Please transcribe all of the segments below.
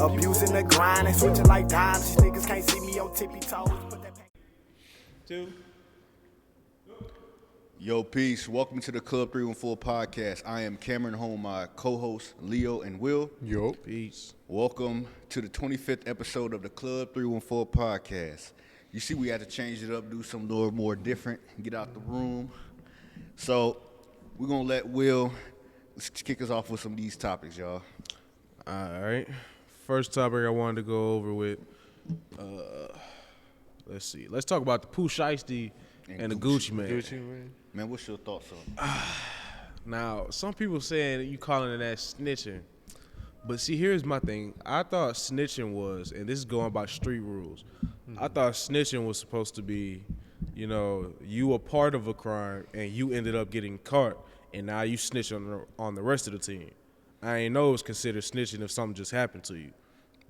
Abusing the grind and switching like dimes. These niggas can't see me on tippy toes. Two. Yo, peace. Welcome to the Club 314 podcast. I am Cameron, home with my co-hosts Leo and Will. Yo. Peace. Welcome to the 25th episode of the Club 314 podcast. You see, we had to change it up, do something a little more different, get out the room. So we're going to let Will kick us off with some of these topics, y'all. All right. First topic I wanted to go over with, let's see. Let's talk about the Pooh Shiesty and the Gucci Mane. Man, what's your thoughts on it? Now, some people saying you calling that snitching. But see, here's my thing. I thought snitching was, and this is going by street rules, I thought snitching was supposed to be, you know, you were part of a crime and you ended up getting caught, and now you snitch on the rest of the team. I ain't know it was considered snitching if something just happened to you.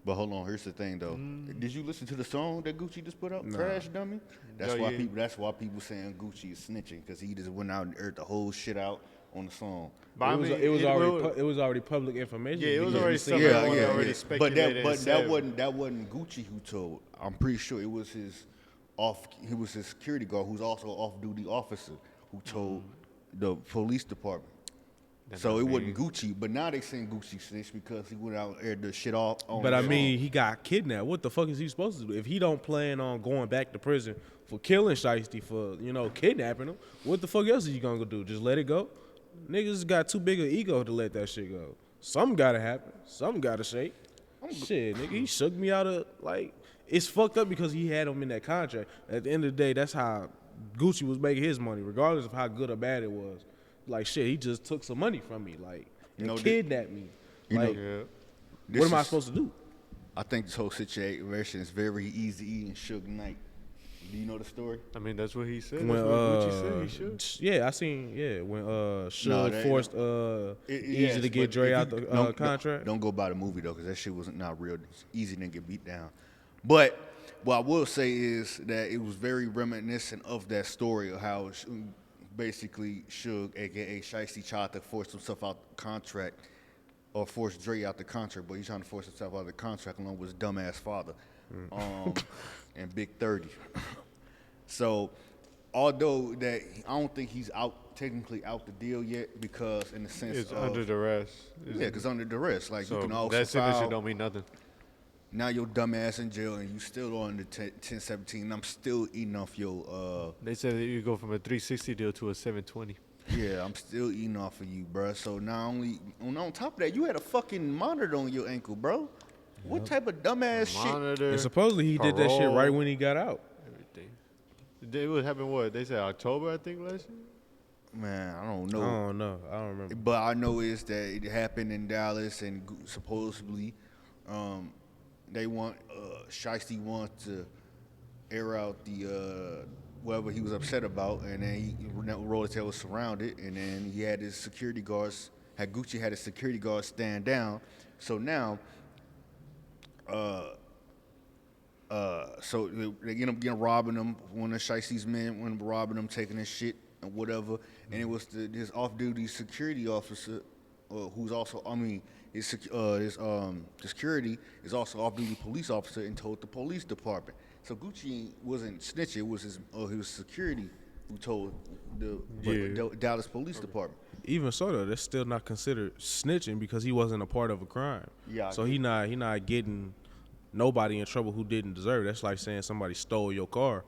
But hold on, here's the thing though. Did you listen to the song that Gucci just put out? Nah. Crash Dummy? That's why people saying Gucci is snitching, because he just went out and aired the whole shit out on the song. It was already public information. Yeah, it was already stuff already speculated. But that wasn't Gucci who told. I'm pretty sure it was his security guard, who's also an off-duty officer, who told the police department. So it wasn't Gucci, but now they saying Gucci snitched because he went out and aired the shit off. But I mean, he got kidnapped. What the fuck is he supposed to do? If he don't plan on going back to prison for killing Shiesty, for, you know, kidnapping him, what the fuck else is he gonna do? Just let it go? Niggas got too big an ego to let that shit go. Something gotta happen. Something gotta shake. Shit, nigga, he shook me out of, like, it's fucked up because he had him in that contract. At the end of the day, that's how Gucci was making his money, regardless of how good or bad it was. Like, shit, he just took some money from me, like, and kidnapped me. Like, what am I supposed to do? I think this whole situation is very easy and Suge Knight. Do you know the story? I mean, that's what he said. When, that's what Gucci said he should. Yeah, I seen, when Suge forced Easy to get Dre out the contract. Don't go by the movie, though, because that shit wasn't not real. Easy didn't get beat down. But what I will say is that it was very reminiscent of that story of how basically Suge, a.k.a. Shiesty, tried to force himself out the contract, or force Dre out the contract, but he's trying to force himself out of the contract along with his dumbass father, and Big 30. So, although that I don't think he's technically out the deal yet, because in the sense it's of under duress. Yeah, because under duress, like, So you can also that file. signature don't mean nothing. Now your dumb ass in jail and you still on the 1017, and I'm still eating off your They said that you go from a 360 deal to a 720. Yeah, I'm still eating off of you, bruh. So not only on top of that, you had a fucking monitor on your ankle, bro. What type of dumbass shit? And supposedly he did that shit parole, right when he got out. Everything. It would happen what? They said October, I think, last year? Man, I don't know. I don't remember. But I know is that it happened in Dallas, and supposedly they want Shiesty wants to air out the whatever he was upset about, and then he Rollitail was surrounded, and then he had his security guards. Gucci had his security guards stand down. So now, so they end up getting robbing him. One of Shiesty's men went robbing him, taking his shit and whatever. And it was this off-duty security officer, who's also, his security is also off-duty police officer, and told the police department. So Gucci wasn't snitching; it was his security who told the Dallas Police Department. Even so, though, that's still not considered snitching because he wasn't a part of a crime. Yeah. So he not getting nobody in trouble who didn't deserve it. That's like saying somebody stole your car.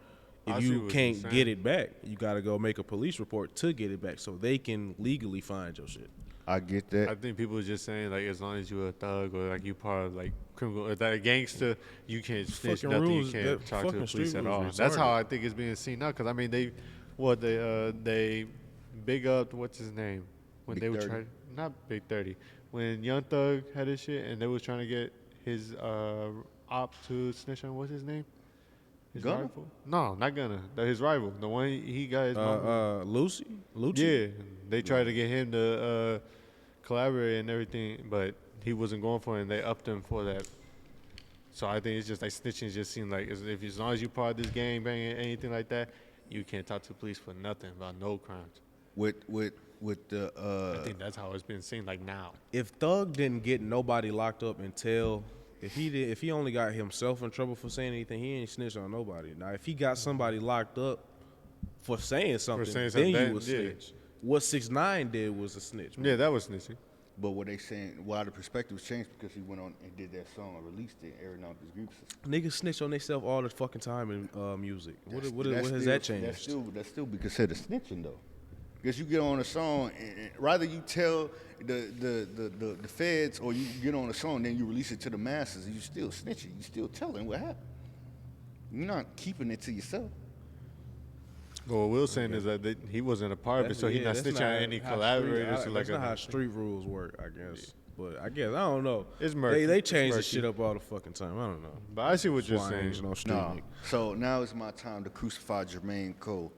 If you can't get it back, you got to go make a police report to get it back so they can legally find your shit. I get that. I think people are just saying, like, as long as you're a thug or, like, you part of, like, criminal, or that a gangster, you can't snitch nothing. Rules, you can't talk to the police at all. Retarded. That's how I think it's being seen now. Because, I mean, they big up, what's his name? When Big they were 30. trying, not Big 30. When Young Thug had his shit and they was trying to get his op to snitch on, what's his name? His Gunna? rival? No, not Gunna. His rival. The one he got his mama. Lucci? Yeah, they tried to get him to collaborate and everything, but he wasn't going for it, and they upped him for that. So I think it's just like snitching just seems like as long as you part of this gang banging anything like that, you can't talk to the police for nothing about no crimes. With the I think that's how it's been seen like now. If Thug didn't get nobody locked up until if he only got himself in trouble for saying anything, he ain't snitch on nobody. Now, if he got somebody locked up for saying something, then you would snitch. What 6ix9ine did was a snitch. Man. Yeah, that was snitching. But what they saying, why the perspective was changed because he went on and did that song and released it, airing out his grievances. Niggas snitch on themselves all the fucking time in music. What That's has still, that changed? That still be considered snitching though, because you get on a song and rather you tell the feds or you get on a song then you release it to the masses, you still snitching, you still telling what happened. You're not keeping it to yourself. Well, what Will's saying is that he wasn't a part of it, so he's not snitching on any collaborators. That's not how street rules work, I guess. But I guess, I don't know. It's murky. They change It's the murky. shit up all the fucking time. I don't know. But I see what you're Why ain't saying. no street No. nigga. So now it's my time to crucify Jermaine Cole.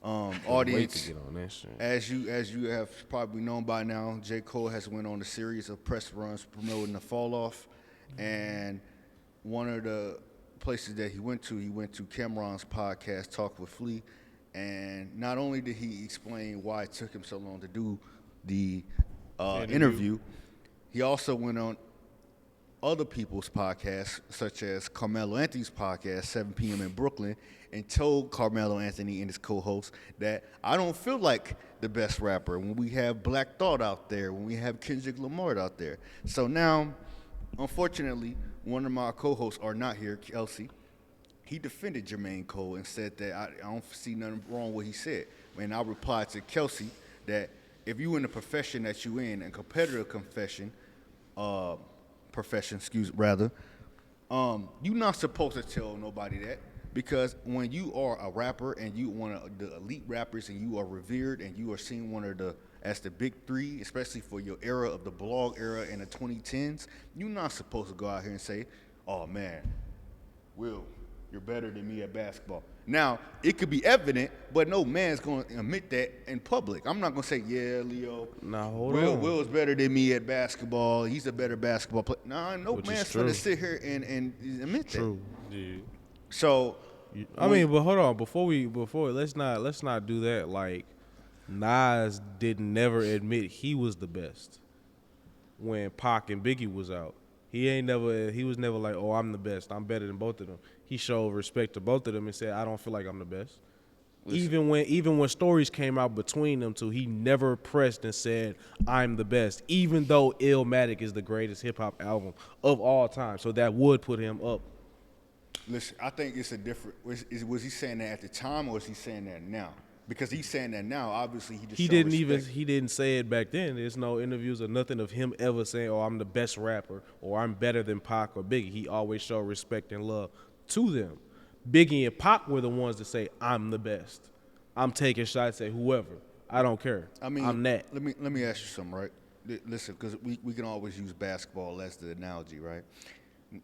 Wait Audience, to get on that shit. as you have probably known by now, J. Cole has went on a series of press runs promoting the fall off, and one of the places that he went to Cameron's podcast, Talk with Flea, and not only did he explain why it took him so long to do the interview, he also went on other people's podcasts, such as Carmelo Anthony's podcast, 7 p.m. in Brooklyn, and told Carmelo Anthony and his co-host that I don't feel like the best rapper when we have Black Thought out there, when we have Kendrick Lamar out there. So now, unfortunately, one of my co-hosts are not here, Kelsey. He defended Jermaine Cole and said that I don't see nothing wrong with what he said. And I replied to Kelsey that if you in the profession that you in, a competitive profession, you're not supposed to tell nobody that, because when you are a rapper and you one of the elite rappers and you are revered and you are seen one of the as the big three, especially for your era of the blog era in the 2010s, you're not supposed to go out here and say, "Oh man, Will, you're better than me at basketball." Now, it could be evident, but no man's going to admit that in public. I'm not going to say, "Yeah, Leo, Nah, hold on. Will's better than me at basketball. He's a better basketball player." Nah, no Which is man's true. going to sit here and admit True. Yeah. that. So, I mean, but hold on. Before let's not do that. Like, Nas didn't never admit he was the best when Pac and Biggie was out. He was never like, "Oh, I'm the best. I'm better than both of them." He showed respect to both of them and said, "I don't feel like I'm the best." Even when stories came out between them two, he never pressed and said, "I'm the best," even though Illmatic is the greatest hip hop album of all time. So that would put him up. listen, I think it's a different. Was he saying that at the time or is he saying that now? Because he's saying that now. Obviously, he didn't say it back then. There's no interviews or nothing of him ever saying, "Oh, I'm the best rapper," or "I'm better than Pac or Biggie." He always showed respect and love to them. Biggie and Pac were the ones that say, "I'm the best. I'm taking shots at whoever. I don't care. I mean, I'm that." Let me ask you something, right? Listen, because we can always use basketball as the analogy, right?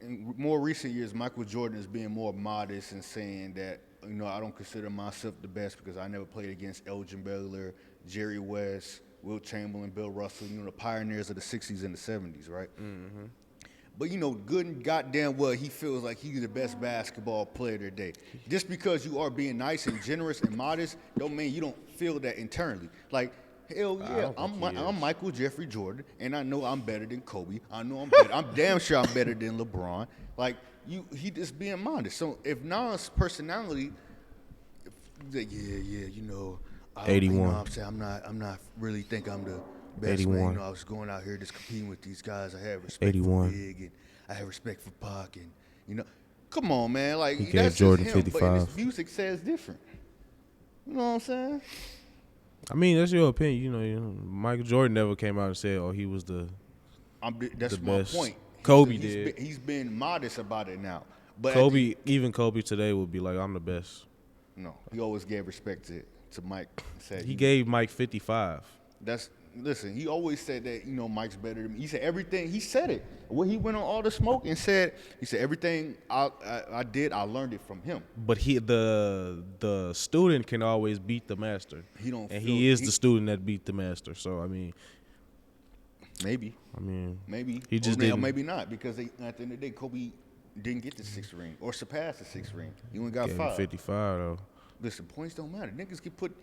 In more recent years, Michael Jordan is being more modest and saying that, I don't consider myself the best because I never played against Elgin Baylor, Jerry West, Will Chamberlain, Bill Russell, the pioneers of the 60s and the 70s, right? Mm-hmm. But, good and goddamn well, he feels like he's the best basketball player today. Just because you are being nice and generous and modest don't mean you don't feel that internally. Like, hell yeah, I'm Michael Jeffrey Jordan, and I know I'm better than Kobe. I know I'm better. I'm damn sure I'm better than LeBron. Like, he just being modest. So if Nas' personality, I 81. I'm saying I'm not really think I'm the best 81. man. I was going out here just competing with these guys. I have respect 81. for Big, and I have respect for Pac, and come on, man. Like, He gave that's Jordan just him, but 55. his music says different. You know what I'm saying? I mean, that's your opinion. Michael Jordan never came out and said, "Oh, he was the That's the my best." point. Kobe He's did. He's been modest about it now. But Kobe." Even Kobe today would be like, "I'm the best." No, he always gave respect to Mike. Said He gave Mike 55. Listen. He always said that Mike's better than me. He said everything. He said it when he went on All the Smoke and said everything I did, I learned it from him. But the student can always beat the master. He is the student that beat the master. So I mean, maybe he just didn't. maybe not, because at the end of the day, Kobe didn't get the 6th ring or surpass the 6th ring. He only got Gave him 5. 55 though. Listen, points don't matter. Niggas can put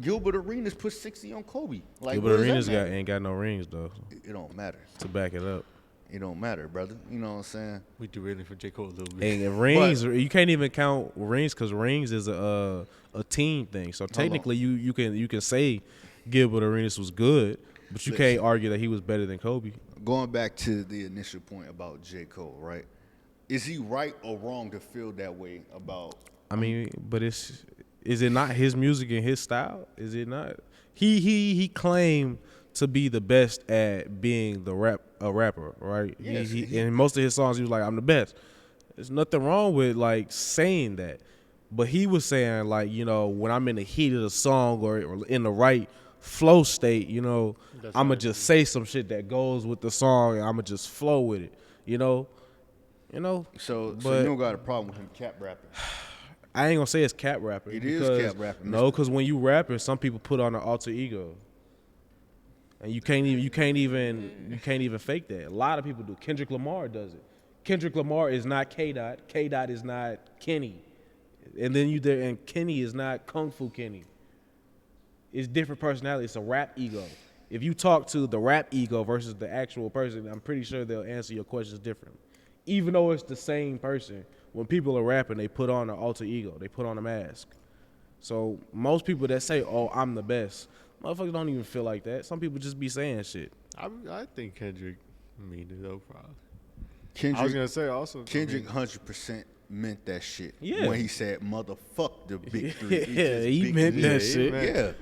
Gilbert Arenas put 60 on Kobe. Like, Gilbert Arenas ain't got no rings though It don't matter. to back it up. it don't matter, brother. You know what I'm saying? We derailing for J. Cole a little bit. And rings, you can't even count rings because rings is a team thing. So technically, you can say Gilbert Arenas was good, but you can't argue that he was better than Kobe. Going back to the initial point about J. Cole, right? Is he right or wrong to feel that way about? I mean, but is it not his music and his style? Is it not? He claimed to be the best at being a rapper, right? Yes, In most of his songs, he was like, "I'm the best." There's nothing wrong with like saying that, but he was saying like, you know, when I'm in the heat of the song or in the right flow state, you know, I'ma just say some shit that goes with the song and I'ma just flow with it, you know. So you but- don't got a problem with him cap rapping? I ain't gonna say it's cap rapping. It is cap rapping. No, because when you rapping, some people put on an alter ego, and you can't even fake that. A lot of people do. Kendrick Lamar does it. Kendrick Lamar is not K Dot. K Dot is not Kenny, and then and Kenny is not Kung Fu Kenny. It's different personality. It's a rap ego. If you talk to the rap ego versus the actual person, I'm pretty sure they'll answer your questions differently. Even though it's the same person, when people are rapping, they put on an alter ego. They put on a mask. So most people that say, "Oh, I'm the best," motherfuckers don't even feel like that. Some people just be saying shit. I think Kendrick mean it though, probably. Kendrick, I was gonna say also Kendrick 100% meant that shit. Yeah. When he said "motherfuck the big three." Yeah, he meant that shit. Yeah.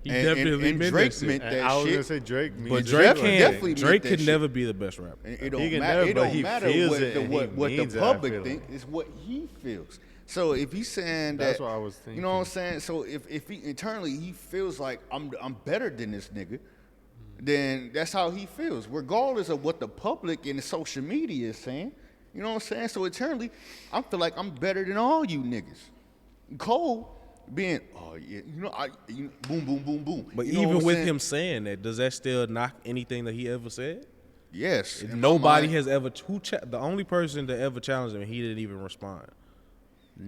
He definitely and meant Drake that shit. meant And that I was shit. gonna say Drake means But Drake Drake definitely can't. meant Drake that could shit. never be the best rapper. It He don't can matter. never, It but don't he matter feels what it the and he what the means it, I public feel think. It's what he feels. So if he's saying that, That's what I was you know what I'm saying. So if he internally he feels like I'm better than this nigga, then that's how he feels, regardless of what the public and the social media is saying. You know what I'm saying? So internally, I feel like I'm better than all you niggas. Cole being, oh yeah, boom, boom, boom, boom. But You know even what I'm with saying? him saying that, does that still knock anything that he ever said? Yes. in my Nobody mind. has ever. The only person that ever challenged him, he didn't even respond.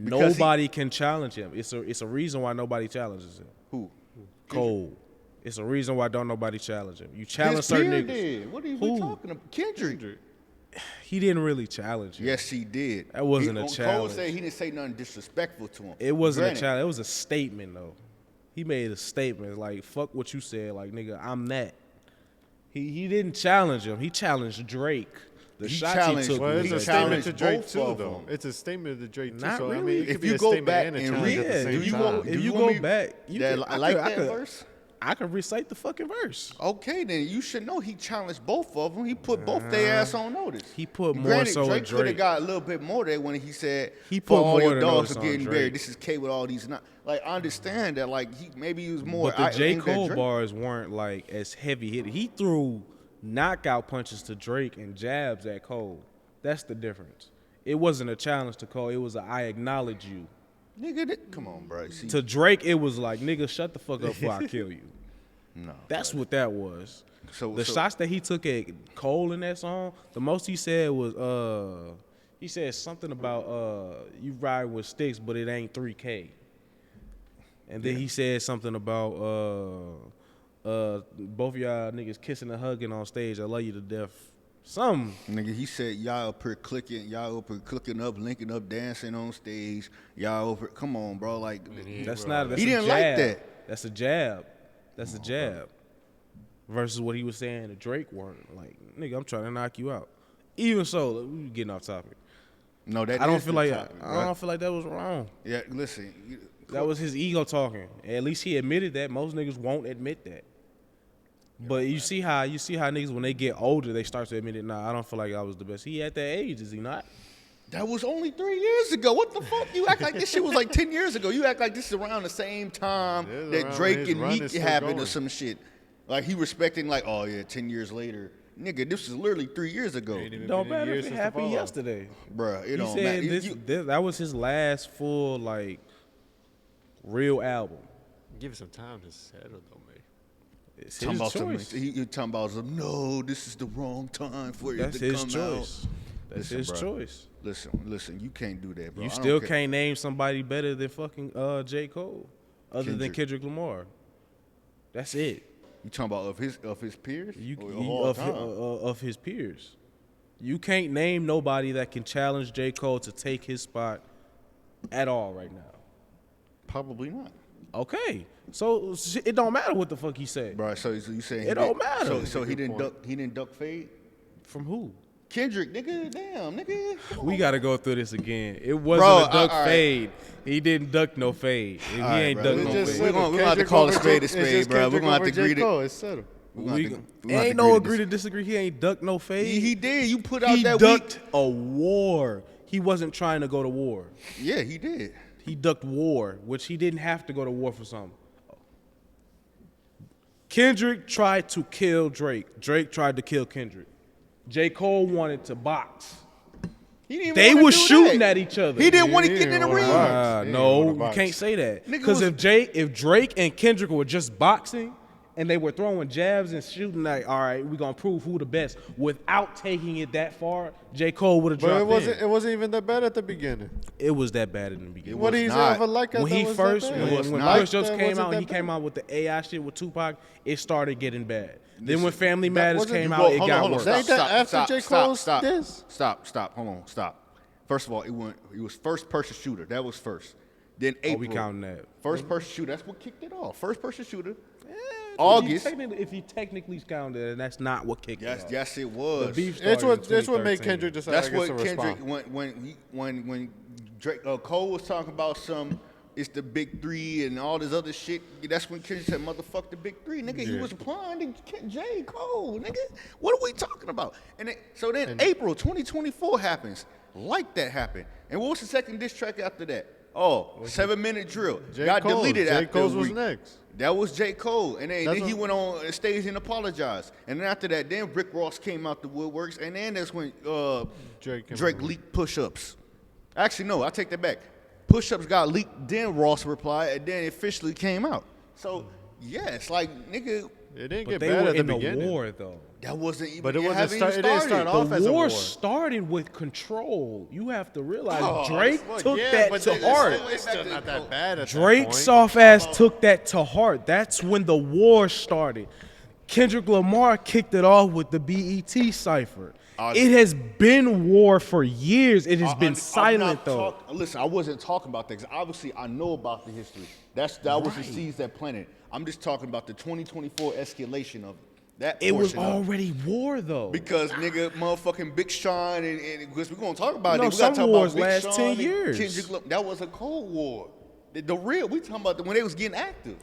Because Nobody can challenge him. It's a reason why nobody challenges him. Who? Cole. It's a reason why don't nobody challenge him. You challenge His certain peer niggas. did. What are you Who? talking about? Kendrick. He didn't really challenge him. Yes, he did. That wasn't a Cole challenge. said he didn't say nothing disrespectful to him. It wasn't Granted, a challenge. It was a statement though. He made a statement like, "Fuck what you said." Like, nigga, I'm that. He didn't challenge him. He challenged Drake. The He shots challenged- he took. Well, was it's a that statement challenged to Drake both too, of though. them. It's a statement to Drake too. Not So I really. mean, it If could be you a go statement back and a and challenge read at the Yeah, same if you time. go, Do if you you want go me- back, you that- can, I like that could, verse. I could recite the fucking verse. Okay, then you should know he challenged both of them. He put both their ass on notice. He put more Granted, so Drake with could have Drake. got a little bit more there when he said, He "For put all more your than dogs notice are on getting Drake. buried. This is K with all these." Not like I understand that. Like maybe he was more. But the J. aimed at Cole Drake. bars weren't like as heavy hitting. He threw knockout punches to Drake and jabs at Cole. That's the difference. It wasn't a challenge to Cole. It was a I acknowledge you. Nigga, come on, bro. See, To Drake, it was like, nigga, shut the fuck up before I kill you. no, That's what that was. So- the so- shots that he took at Cole in that song, the most he said was, he said something about you ride with sticks, but it ain't 3K. And then he said something about both of y'all niggas kissing and hugging on stage. I love you to death. Some Nigga, he said y'all up here clicking up, linking up, dancing on stage. Y'all over, come on, bro. Like that's not. That's He a didn't like jab. that. That's a jab. That's a jab. Versus what he was saying to Drake weren't like, nigga, I'm trying to knock you out. Even so, we getting off topic. no, that I don't is feel the like topic, I bro. don't feel like that was wrong. Yeah, listen. That was his ego talking. At least he admitted that. Most niggas won't admit that. But you see how niggas when they get older they start to admit it. Nah, I don't feel like I was the best. He at that age, is he not? That was only 3 years ago. What the fuck? You act like this shit was like 10 years ago. You act like this is around the same time Yeah, that around Drake his and run Meek is still happened or going. some shit. Like he respecting like, oh yeah, 10 years later. Nigga, this was literally 3 years ago. Ain't even Don't been a matter year if it since the happened fall. yesterday. Bruh, it He don't said matter. that was his last full like real album. Give it some time to settle though, man. It's Talking his about some, choice. he talking about some, no, this is the wrong time for it That's to his come choice. out. That's Listen, his bruh. choice. Listen, you can't do that, bro. You I don't still care. can't name somebody better than fucking J. Cole, other than Kendrick. Kendrick Lamar. That's it. You talking about of his peers? You, Or you- all of, time? of his peers. You can't name nobody that can challenge J. Cole to take his spot at all right now. Probably not. Okay, so it don't matter what the fuck he said. Bro, so you saying It don't matter. So he didn't duck fade? From who? Kendrick, nigga, damn, nigga. We got to go through this again. It wasn't Bro, a duck all right. fade. He didn't duck no fade. He ain't bro. duck We no just fade. we're gonna have to call a spade, bro. We're gonna have to agree to. It's settled. Ain't no agree to disagree. He ain't duck no fade. He did. You put out He that ducked week. a war. He wasn't trying to go to war. Yeah, he did. He ducked war, which he didn't have to go to war for something. Kendrick tried to kill Drake. Drake tried to kill Kendrick. J. Cole wanted to box. They were shooting at each other. He didn't want to get in the ring. No, you can't say that. Because if Drake and Kendrick were just boxing and they were throwing jabs and shooting like, all right, we're gonna prove who the best without taking it that far, J. Cole would have dropped But it wasn't even that bad at the beginning. It was that bad in the beginning. What do you ever like? When he first, when Push-Ups came out, and he came out with the AI shit with Tupac, it started getting bad. Then when Family Matters came out, it got worse. Ain't that after J. Cole's diss? Stop. Hold on. Stop. First of all, it was first person shooter. That was first. Then April. We counting that. First person shooter. That's what kicked it off. First person shooter. August. If you technically count it, and that's not what kicked it off. Yes, it was. The beef It's started in what made 2013. Kendrick decide. That's I guess, what to Kendrick respond. when Drake Cole was talking about it's the big three and all this other shit. That's when Kendrick said, "Motherfuck the big three, nigga." He was applying to J. Cole, nigga. What are we talking about? And then April 2024 happens. Like that happened. And what was the second diss track after that? Oh, 7-minute drill. Got deleted J. after Cole's a was week. next. That was J. Cole. And then he what- went on stage and apologized. And then after that, then Rick Ross came out the woodworks. And then that's when Drake leaked Push-Ups. Actually, no, I take that back. Push-Ups got leaked, then Ross replied, and then it officially came out. So, yes, like, nigga, It didn't But get they bad were at the in the beginning. war, though. that wasn't even, But it wasn't haven't start- even it didn't start started. off as The a war war. started with control. You have to realize Oh, Drake well, took yeah, that but to it's heart. It's Still not that bad at that Drake point. soft ass took that to heart. That's when the war started. Kendrick Lamar kicked it off with the BET cipher. It has been war for years. It has been silent though. Listen, I wasn't talking about that 'cause obviously I know about the history. That was the seeds that planted. I'm just talking about the 2024 escalation of that. It was portion of it. already war though. Because nigga, motherfucking Big Sean and because we're gonna talk about No, it. We gotta some talk wars about Big last Sean 10 and years. Kendrick. That was a Cold War. The real. We talking about when they was getting active.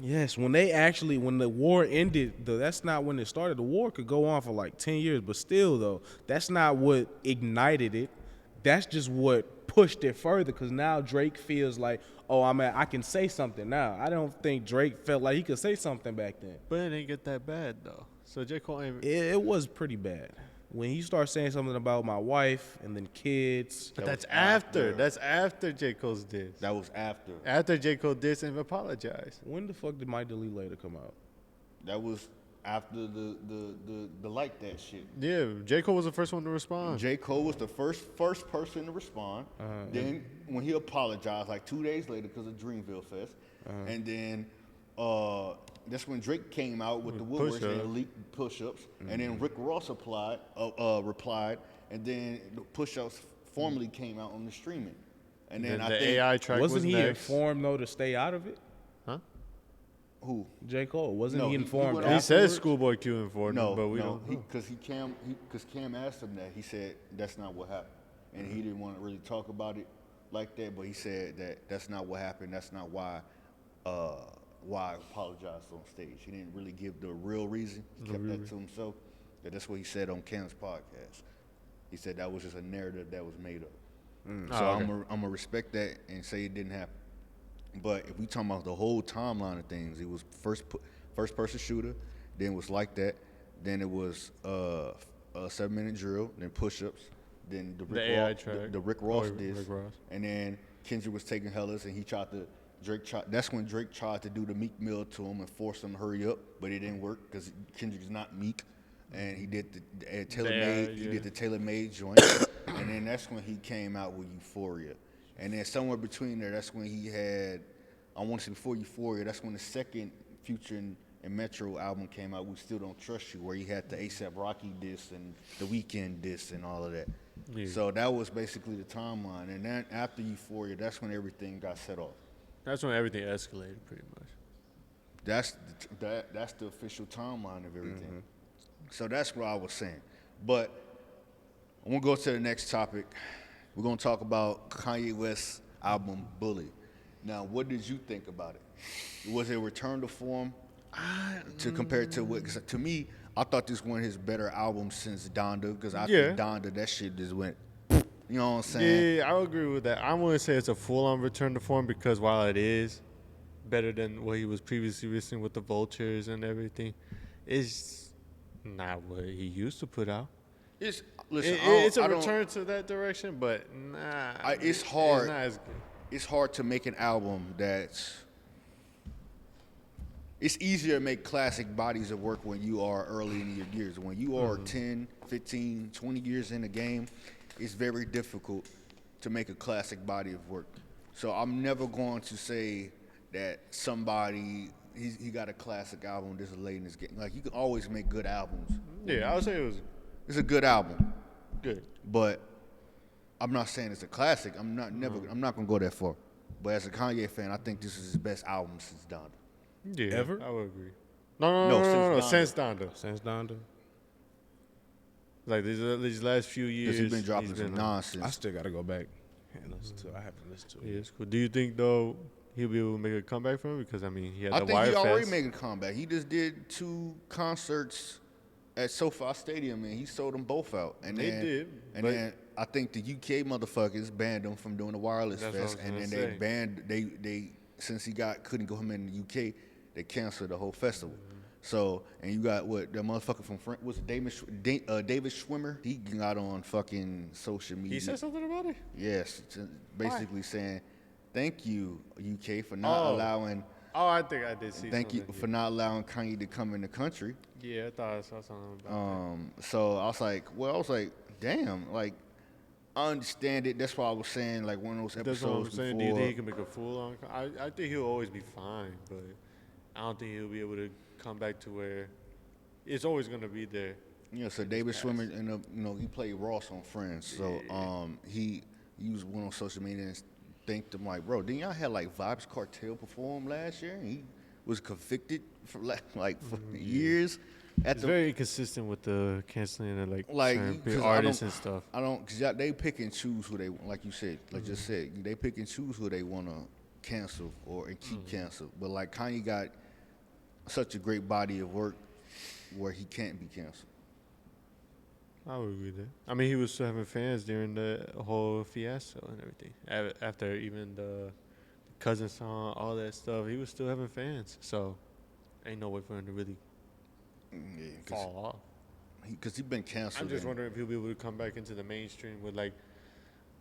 Yes, when the war ended, that's not when it started. The war could go on for like 10 years, but still though, that's not what ignited it. That's just what pushed it further because now Drake feels like, oh, I can say something now. I don't think Drake felt like he could say something back then. But it didn't get that bad though. So J. Cole ain't. It was pretty bad. When he started saying something about my wife and then kids. But that's after. That's after J. Cole's diss. That was after. After J. Cole diss and apologized. When the fuck did My Delete Later come out? That was after the like that shit. Yeah, J. Cole was the first one to respond. J. Cole was the first person to respond. Then when he apologized, like 2 days later because of Dreamville Fest, and then that's when Drake came out with the Woodworks Push-Up. and leaked Push-Ups, and then Rick Ross replied, and then the Push-Ups formally came out on the streaming, and then the I think AI track Wasn't was he next. informed though to stay out of it? Huh? who. J. Cole, wasn't No, he he informed? went He off- said afterwards? Schoolboy Q informed him, but we don't know. Because Cam asked him that. He said that's not what happened, and he didn't want to really talk about it like that. But he said that that's not what happened. That's not why I apologized on stage. He didn't really give the real reason. He kept that to himself. That's what he said on Cam's podcast. He said that was just a narrative that was made up. So Oh, okay. I'm gonna respect that and say it didn't happen. But if we talking about the whole timeline of things, it was first person shooter, then it was like that, then it was a 7-minute drill, then push-ups, then the AI track. the Rick Ross Oh, diss, Rick Ross. and then Kendrick was taking hellas, and that's when Drake tried to do the Meek Mill to him and force him to hurry up, but it didn't work because Kendrick's not Meek, and he did the tailor-made, he did the tailor-made joint, and then that's when he came out with Euphoria. And then somewhere between there, that's when he had, I want to say before Euphoria, that's when the second Future and and Metro album came out, We Still Don't Trust You, where he had the A$AP Rocky diss and the Weeknd diss and all of that. Yeah. So that was basically the timeline. And then after Euphoria, that's when everything got set off. That's when everything escalated, pretty much. That's the official timeline of everything. So that's what I was saying. But I'm going to go to the next topic. We're going to talk about Kanye West's album, Bully. Now, what did you think about it? Was it a return to form to compare to what? Cause to me, I thought this one of his better albums since Donda, because after Donda, that shit just went, you know what I'm saying? Yeah, I would agree with that. I wouldn't say it's a full-on return to form because while it is better than what he was previously releasing with the Vultures and everything, it's not what he used to put out. It's a return to that direction, but nah. It's hard. It's not as good. It's hard to make an album that's. It's easier to make classic bodies of work when you are early in your years. When you are 10, 15, 20 years in the game, it's very difficult to make a classic body of work. So I'm never going to say that somebody, he got a classic album this late in his game. Like, you can always make good albums. Yeah, I would say It's a good album. good. But I'm not saying it's a classic. I'm not gonna go that far. But as a Kanye fan, I think this is his best album since Donda. Yeah, Ever? I would agree. No, since Donda. Since Donda, Like these last few years, Because he's been dropping some nonsense. I still gotta go back and listen to it. I haven't listened to it. Yeah, it's cool. Do you think though he'll be able to make a comeback from it? Because I mean, he had I the think Wire he already Fest. made a comeback. He just did 2 concerts at SoFi Stadium, and he sold them both out. And They then, did, And but- then I think the UK motherfuckers banned him from doing the Wireless That's what I Fest, was and gonna then they say. banned they since he couldn't go him in the UK, they canceled the whole festival. So, and you got what, the motherfucker from was it David Schwimmer? He got on fucking social media. He said something about it. Yes, basically saying, "Thank you, UK, for not allowing." Oh, I think I did see. Thank you something. for not allowing Kanye to come in the country. Yeah, I thought I saw something about So I was like, damn, like, I understand it. That's why I was saying, like, one of those that. That's what I'm episodes saying. Do you before. think he can make a full on? I think he'll always be fine, but I don't think he'll be able to come back to where it's always gonna be there. Yeah, so David Schwimmer, he played Ross on Friends. So he went on social media and thanked him, like, bro, didn't y'all have like Vibes Cartel perform last year? And he was convicted for for years. It's very inconsistent with the canceling of like certain 'cause artists and stuff. I don't, cause they pick and choose who they, like you said, like just said, they pick and choose who they want to cancel and keep canceled. But like Kanye got such a great body of work where he can't be canceled. I would agree with that. I mean, he was still having fans during the whole fiasco and everything. After even the cousin song, all that stuff, he was still having fans. So ain't no way for him to really Yeah, fall off. because he's been canceled. I'm just and- wondering if he'll be able to come back into the mainstream with like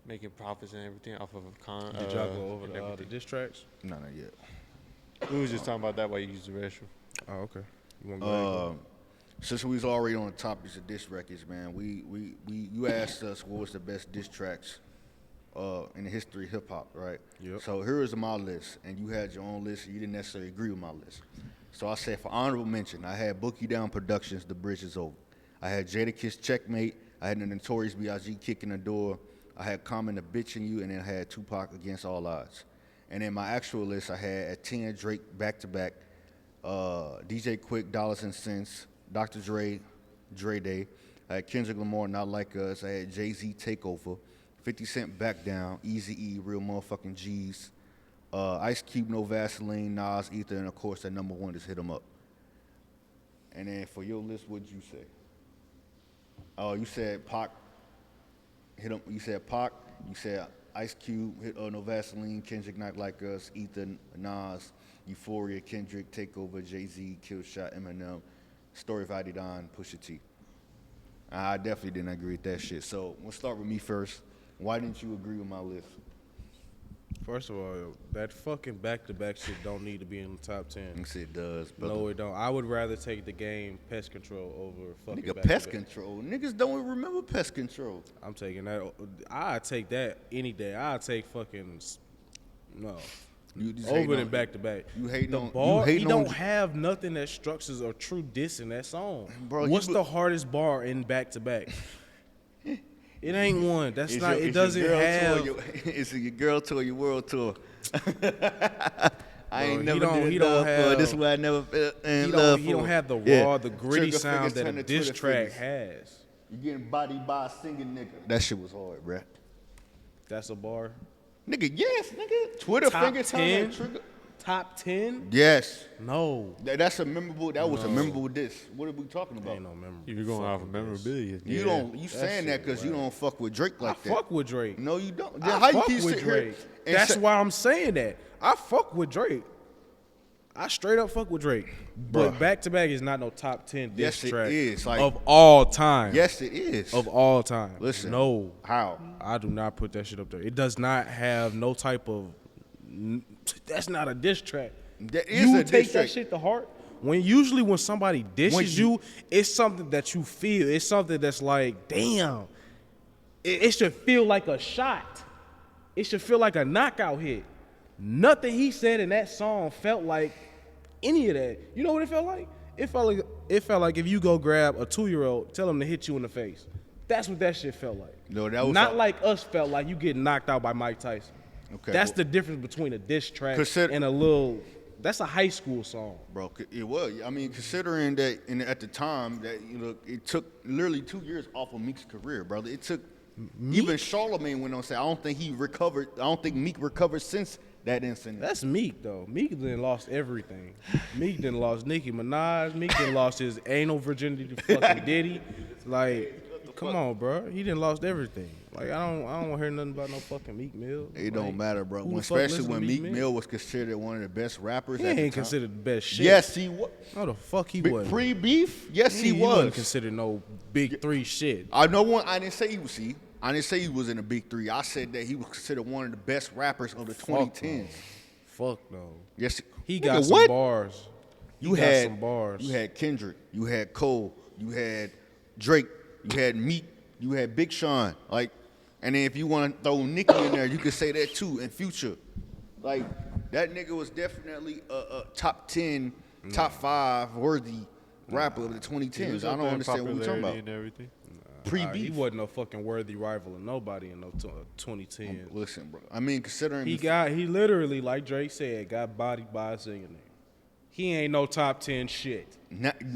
making profits and everything off of Did y'all go over and the everything. diss tracks? No, not yet. We was just talking about that while you used the restroom. Oh, okay. You want to go ahead? Since we was already on the topics of diss records, man, you asked us what was the best diss tracks in the history of hip hop, right? Yep. So here is my list, and you had your own list, and you didn't necessarily agree with my list. So I said for honorable mention, I had Bookie Down Productions, The Bridge Is Over. I had Jadakiss Checkmate. I had the Notorious B.I.G. Kicking the Door. I had Common The Bitch in You, and then I had Tupac Against All Odds. And in my actual list, I had at 10 Drake back-to-back, DJ Quick, Dollars and Cents, Dr. Dre, Dre Day. I had Kendrick Lamar, Not Like Us. I had Jay-Z, Takeover. 50 Cent, Back Down. Eazy-E, Real Motherfucking G's. Ice Cube, No Vaseline, Nas, Ether, and of course that number one is Hit 'Em Up. And then for your list, what'd you say? Oh, you said Pac. You said Pac. You said Ice Cube, No Vaseline, Kendrick, Not Like Us, Ether, Nas, Euphoria, Kendrick, Takeover, Jay-Z, Killshot, Eminem, Story of Adidon, Pusha T. I definitely didn't agree with that shit. So we'll start with me first. Why didn't you agree with my list? First of all, that fucking back-to-back shit don't need to be in the top 10. Yes, it does, brother. No, it don't. I would rather take the game Pest Control over fucking Nigga, back-to-back. Pest Control. Niggas don't even remember Pest Control. I'm taking that. I take that any day. I take fucking no. You just Over hating than on- back to back. You hating the on bar. you He hating don't on have nothing that structures a true diss in that song. Bro, What's you- the hardest bar in back to back? It ain't one. That's It's not. your- It it's your doesn't girl have. tour, it's your girl tour, your world tour. I ain't he never don't- did he love don't for. have- This is why I never fell in He love don't. for. He don't have the Yeah. raw, the gritty Trigger sound fingers that a turn to diss Twitter track fingers. has. You getting bodied by a singing nigga. That shit was hard, bruh. That's a bar. Nigga, yes, nigga. Twitter Top finger turn 10? that trigger. Top 10? Yes. No. That's a memorable. That was a memorable diss. What are we talking about? Ain't no memory. If you're going off of memorabilia, You yeah. don't. You saying that shit because you don't fuck with Drake I like that. fuck with Drake. No, you don't. I Then how you fuck keep with sitting here Drake. and That's say- why I'm saying that. I fuck with Drake. I straight up fuck with Drake. But Bruh. back to back is not no top 10 diss Yes, it track is, like- of all time. Yes, it is. Of all time. Listen. No. How? I do not put that shit up there. It does not have no type of. That's not a diss track. That is You a take diss that track. shit to heart. When somebody disses you, it's something that you feel. It's something that's like, damn. It should feel like a shot. It should feel like a knockout hit. Nothing he said in that song felt like any of that. You know what it felt like? It felt like if you go grab a 2-year-old, tell him to hit you in the face. That's what that shit felt like. No, that was not a- like us felt like you getting knocked out by Mike Tyson. Okay, That's well- the difference between a diss track Consider- and a little. That's a high school song. Bro, it was. I mean, considering that at the time that it took literally 2 years off of Meek's career, brother. It took even Charlamagne went on to say, I don't think he recovered. I don't think Meek recovered since that incident. That's Meek though. Meek then lost everything. Meek then lost Nicki Minaj. Meek then lost his anal virginity to fucking Diddy. Like, come on, bro. He done lost everything. Like, I don't want to hear nothing about no fucking Meek Mill. It don't matter, bro. who the fuck Especially listen to when Meek Meek Mill was considered one of the best rappers He at the ain't time. considered the best shit. Yes, he was. No, the fuck he wasn't. Pre-beef, yes, he He wasn't was. considered no big 3 shit. I know one. I didn't say he was. See, I didn't say he was in the big 3. I said that he was considered one of the best rappers of the 2010s. Fuck no. Yes, He Nigga, got some what? bars. You got had some bars. You had Kendrick. You had Cole. You had Drake. You had Meek. You had Big Sean. Like, and then if you want to throw Nicki in there, you could say that too. And Future, like that nigga was definitely a top 10, top 5 worthy rapper of the 2010s. I don't understand what we're talking about. And everything. He Pre-beef. wasn't no fucking worthy rival of nobody in no 2010. Listen, bro. I mean, considering He literally, like Drake said, got bodied by a singing nigga. He ain't no top 10 shit.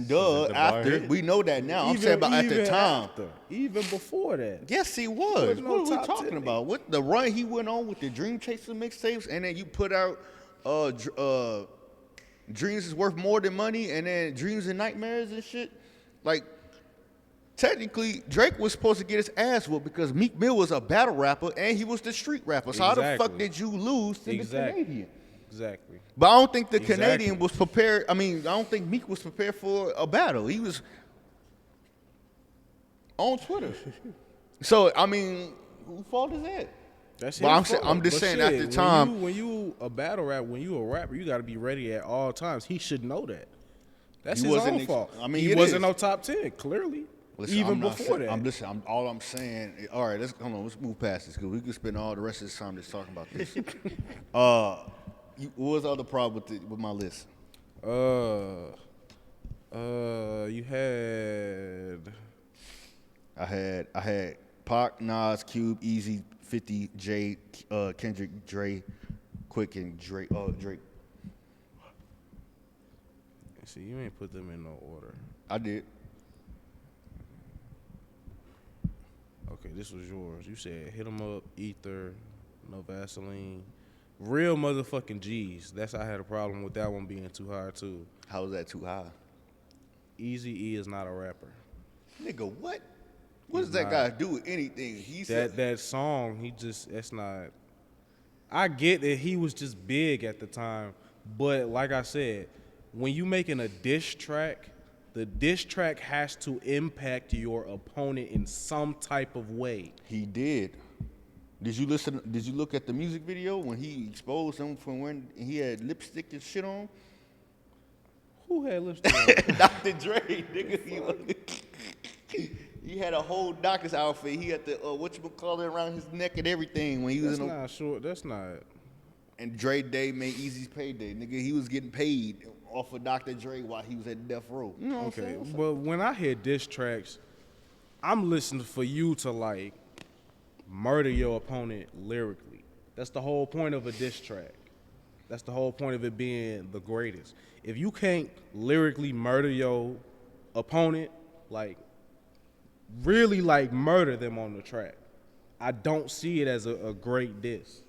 duh. the After bar? we know that now. I'm saying about at the even time. after, even before that. Yes, he was. wasn't no What are we top talking 10 about? What the run he went on with the Dream Chaser mixtapes, and then you put out Dreams is Worth More Than Money, and then Dreams and Nightmares and shit. Like, technically, Drake was supposed to get his ass whooped because Meek Mill was a battle rapper and he was the street rapper. So how the fuck Exactly. did you lose to Exactly. the Canadian? Exactly. But I don't think the Exactly. Canadian was prepared. I mean, I don't think Meek was prepared for a battle. He was on Twitter. So, I mean, whose fault is that? That's But his I'm saying- fault. I'm just But saying shit, at the time- when you a battle rap, when you a rapper, you got to be ready at all times. He should know that. That's He his wasn't own ex- fault. I mean, he it wasn't is. no top 10, clearly. Listen, even I'm not before saying- that. all I'm saying. All right, let's move past this because we could spend all the rest of this time just talking about this. What was the other problem with my list? You had I had Pac, Nas, Cube, Easy, 50, J, Kendrick, Dre, Quick, and Drake. Drake. see, you ain't put them in no order. I did. Okay, this was yours. You said hit 'em up, ether, no Vaseline, real motherfucking G's. That's I had a problem with that one being too high too. How was that too high? Easy E is not a rapper. Nigga, what? What He's does that not. guy do with anything? He said That song, that's not. I get that he was just big at the time, but like I said, when you making a diss track, the diss track has to impact your opponent in some type of way. he did. Did you listen? Did you look at the music video when he exposed him from when he had lipstick and shit on? Who had lipstick on? Dr. Dre, nigga. He had a whole doctor's outfit. He had the whatchamacallit around his neck and everything when he was That's in. not short. That's not. And Dre Day made Easy's payday. Nigga, he was getting paid off of Dr. Dre while he was at death row. You know what I'm Okay, saying? but when I hear diss tracks, I'm listening for you to like murder your opponent lyrically. That's the whole point of a diss track. That's the whole point of it being the greatest. If you can't lyrically murder your opponent, like really like murder them on the track, I don't see it as a great diss.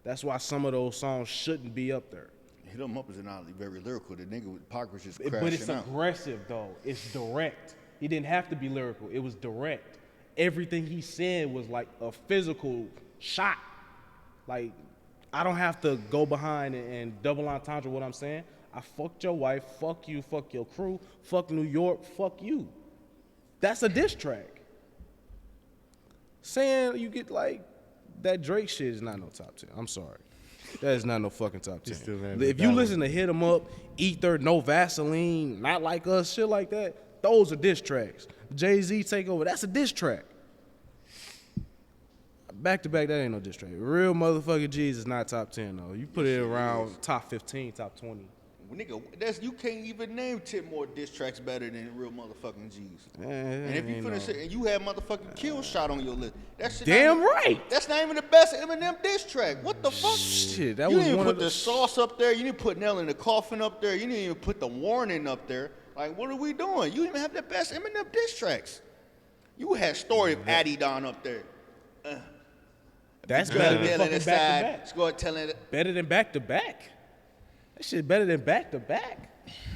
That's why some of those songs shouldn't be up there. Hit 'em up is not very lyrical. The nigga with Pac was just crashing But it's out. aggressive though. It's direct. He didn't have to be lyrical. It was direct. Everything he said was like a physical shot. Like, I don't have to go behind and double entendre what I'm saying. I fucked your wife, fuck you, fuck your crew, fuck New York, fuck you. That's a diss track. Saying you get like that Drake shit is not no top 10. I'm sorry. That is not no fucking top 10. still mad If with you that listen to Hit 'Em Up, Ether, No Vaseline, Not Like Us, shit like that, those are diss tracks. Jay-Z Take Over, that's a diss track. Back to back, that ain't no diss track. Real motherfucking G's is not top 10 though. You put it around top 15, top 20. Nigga, you can't even name 10 more diss tracks better than Real Motherfucking G's. And if you finish it, and you had motherfucking Kill Shot on your list, that shit Damn not, right. That's not even the best Eminem diss track. What the fuck? Shit, that you was didn't one even of put the sauce up there. You didn't put Nail in the Coffin up there. You didn't even put the Warning up there. Like, what are we doing? You didn't even have the best Eminem diss tracks. You had Story of Adidon up there. That's better than Nail in fucking the back side. to back. Score telling it. Better than back to back. That shit better than back to back.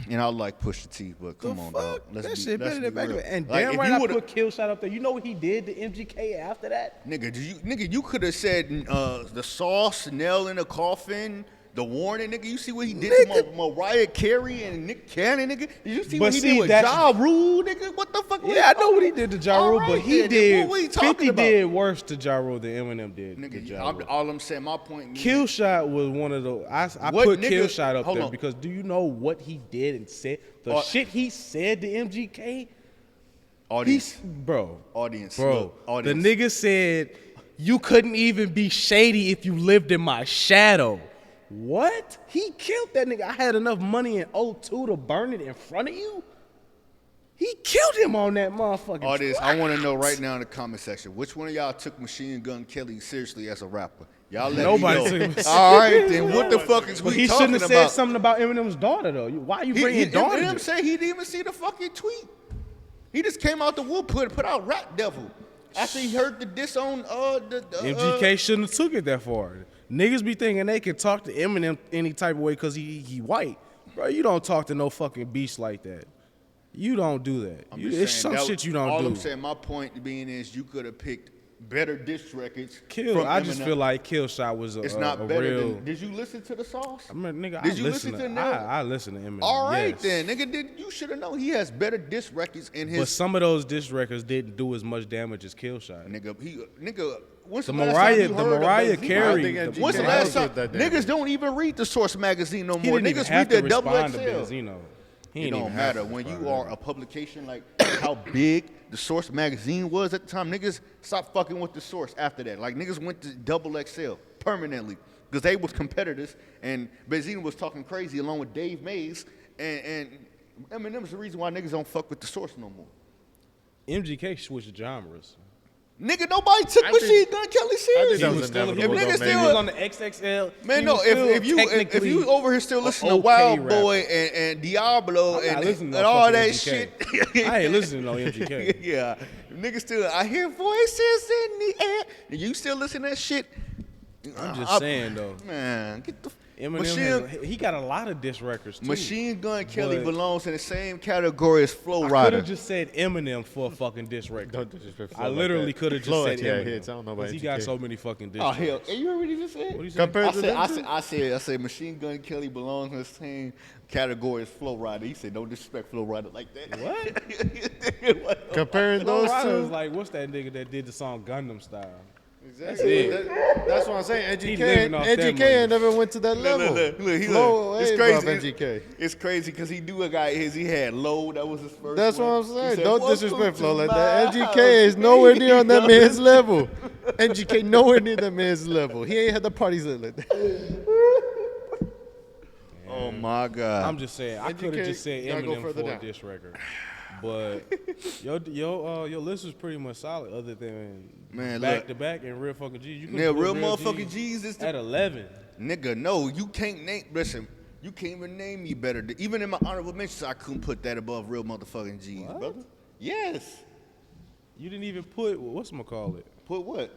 And I like Pusha T, but come on, dog. That shit better than back to back. And Like, damn if right you I would've- put Kill Shot up there. You know what he did to MGK after that? Nigga, you could have said the sauce, Nail in the Coffin, the Warning, nigga. You see what he did to Mariah Carey and Nick Cannon, nigga? Did you see But what he see, did with that's- Ja Rule, nigga? What the fuck? Yeah, I know what he did to Ja All Rule, right but he then, did. what we talking 50 about? did worse to Ja Rule than Eminem did to Nigga, Ja Rule. all I'm saying, my point. Kill Shot was one of those. I What put nigga- Kill Shot up hold there on. because do you know what he did and said? The shit he said to MGK? Audience, Bro. audience, Bro, look, audience. the nigga said, you couldn't even be shady if you lived in my shadow. What? He killed that nigga. I had enough money in '02 to burn it in front of you? He killed him on that motherfucking Audience, track. I want to know right now in the comment section, which one of y'all took Machine Gun Kelly seriously as a rapper? Y'all let Nobody me took know. him All right, then what the fuck is But we he talking shouldn't have about? said something about Eminem's daughter, though. Why you bringing daughter? Eminem said he didn't even see the fucking tweet. He just came out the wood, put out Rap Devil. After he heard the diss on MGK shouldn't have took it that far. Niggas be thinking they can talk to Eminem any type of way because he white. Bro, you don't talk to no fucking beast like that. You don't do that. I'm It's just some saying, shit you don't all do. I'm saying, my point being is you could have picked better diss records. Kill. from I just Eminem. feel like Kill Shot was It's a not better real. than. Did you listen to the sauce? I mean, nigga, Did I you listen to Nell? I listen to Eminem. All right yes. then, nigga. You should have known he has better diss records in But his. some of those diss records didn't do as much damage as Kill Shot. Nigga. When's The the last time Mariah, you the heard of Mariah Benzino? Carey. I think When's the MGK last time? don't get that damn. Niggas don't even read the Source magazine no He more. didn't even Niggas have read to their double respond to XL. Benzino. He It didn't don't even have matter to when you respond. are a publication like how big the Source magazine was at the time. Niggas stopped fucking with the Source after that. Like niggas went to double XL permanently because they was competitors and Benzino was talking crazy along with Dave Mays and Eminem's the reason why niggas don't fuck with the Source no more. MGK switched genres. Nigga, nobody took I Machine think- Gun Kelly I think serious. that He was was still, inevitable, If niggas though, still- he maybe. was on the XXL. Man, He no, was still if you technically over here still listening a to Wild okay Boy rapper. and Diablo I'm not and listening to and no all fucking that MGK. shit. I ain't listening to no MGK. Yeah, niggas still. I hear voices in the air. And you still listen to that shit? I'm just saying though. Man, get the Eminem he got a lot of diss records too. Machine Gun Kelly But- belongs in the same category as Flow I could Rider. have just said Eminem for a fucking diss record. Don't disrespect Flo I like literally that. could have just Flo said actually had Eminem. hits. I don't know about 'cause he got MGK. so many fucking diss Oh tracks. hell, and you already just said. What do you say? Compared I to said, them I two? said, Machine Gun Kelly belongs in the same category as Flow Rider. He said, don't disrespect Flow Rider like that. What? Comparing Flo those Rida two. is like, what's that nigga that did the song Gundam Style? Exactly. That's That's what I'm saying. He living off that NGK money. ain't never went to that level. Look, Flo it's ain't crazy. above NGK. It's crazy because he do a guy. He had Low. That was his first. That's one. what I'm He saying. said, Don't "Welcome disrespect to Flo like my that. house, NGK is nowhere near on that baby." man's level. MGK nowhere near that man's level. He ain't had the parties like that. Oh my God. I'm just saying, I could have just said gotta go Eminem further for down. this record, but your list was pretty much solid. Other than Man, back look. to back and real fucking G's. You could've Yeah, put real motherfucking G's is at the 11. nigga. No, you can't name. Listen, you can't even name me better. Even in my honorable mentions, I couldn't put that above real motherfucking G's, What? brother. Yes. You didn't even put whatchamacallit. Put what?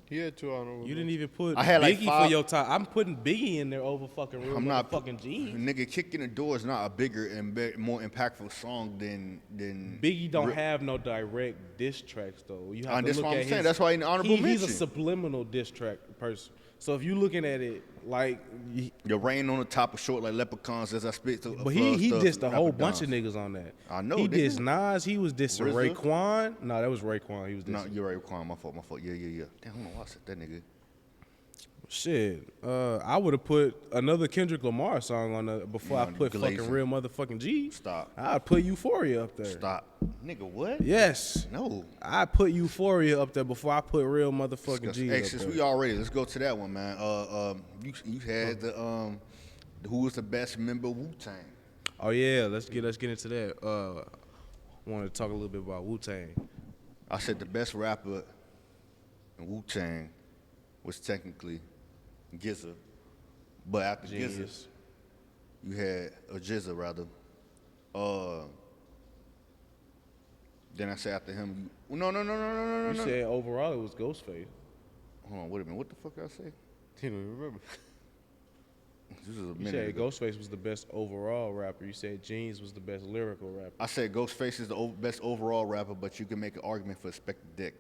He had 2 honorable. You didn't even put I had like Biggie 5. for your top. I'm putting Biggie in there over fucking real I'm not motherfucking G's. Nigga, Kicking the Door is not a bigger and more impactful song than Biggie don't Re- have no direct diss tracks though. You have to That's look what at I'm saying. his- That's why in the honorable He's a mention. subliminal diss track person. So if you looking at it like, Your rain on the top of short like leprechauns as I spit to. but he dissed a whole bunch of niggas on that. I know, He nigga. dissed Nas. He was dissing RZA. Raekwon. No, that was Raekwon. He was No, dissing. you're right, Quan. My fault. Yeah. Damn, hold on. I said that nigga. Shit. I would have put another Kendrick Lamar song on the before I Man, put glazing. fucking real motherfucking G. Stop. I'd put Euphoria up there. Stop. Nigga, what? Yes. No. I put Euphoria up there before I put real motherfucking G. Hey, up since there. we already, let's go to that one, man. You had the who was the best member of Wu-Tang? Oh yeah, let's get into that. Wanted to talk a little bit about Wu-Tang. I said the best rapper in Wu-Tang was technically GZA, but after GZA, Genius. you had a GZA rather. Then I said after him, no. You said overall it was Ghostface. Hold on, wait a minute. What the fuck I say? He don't even remember. This is a You minute said ago. Ghostface was the best overall rapper. You said Jeans was the best lyrical rapper. I said Ghostface is the best overall rapper, but you can make an argument for Inspector Dick.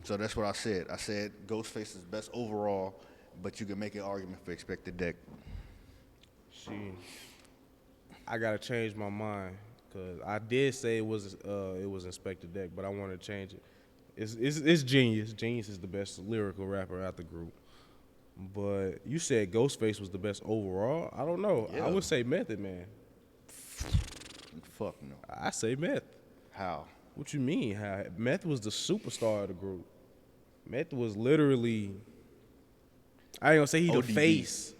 So that's what I said. I said Ghostface is best overall, but you can make an argument for Inspector Dick. I gotta change my mind because I did say it was Inspector Deck, but I want to change it. It's Genius. Genius is the best lyrical rapper out the group. But you said Ghostface was the best overall. I don't know. Yeah. I would say Method Man. Fuck no. I say Meth. How? What you mean? How Meth was the superstar of the group. Meth was literally. I ain't gonna say he the ODB. face.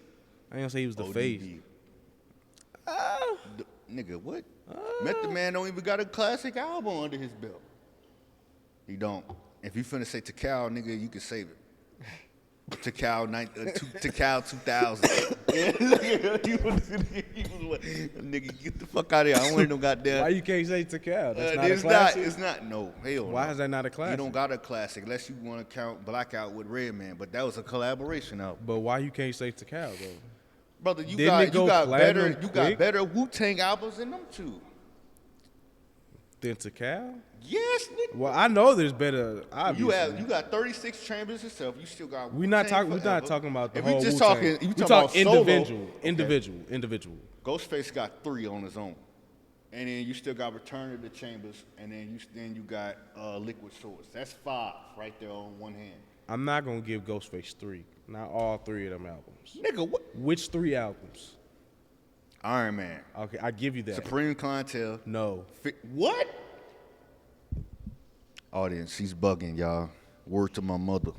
I ain't gonna say he was the face. Nigga, what? Method Man don't even got a classic album under his belt. He don't. If you finna say Takal, nigga, you can save it. Takal 2000. Nigga, get the fuck out of here. I don't want no goddamn. Why you can't say Takal? That's not a it's classic. It's not. No. Hell Why no. is that not a classic? You don't got a classic unless you want to count Blackout with Redman, but that was a collaboration album. But why you can't say Takal though? Brother, you Didn't it got go platinum better quick? Wu-Tang albums than them two. Then Takal? Yes, nigga. Well, I know there's better. Obviously. You got 36 chambers yourself. You still got. We're not Wu-Tang talking. We're forever. not talking about the If whole we just Wu-Tang. talking, you We talking talk about solo. individual. Ghostface got 3 on his own, and then you still got Return of the Chambers, and then you got Liquid Swords. That's 5 right there on one hand. I'm not gonna give Ghostface 3. Not all 3 of them albums. Nigga, what? Which 3 albums? Iron Man, Okay, I give you that. Supreme Clientele. No. What? Audience, he's bugging, y'all. Word to my mother.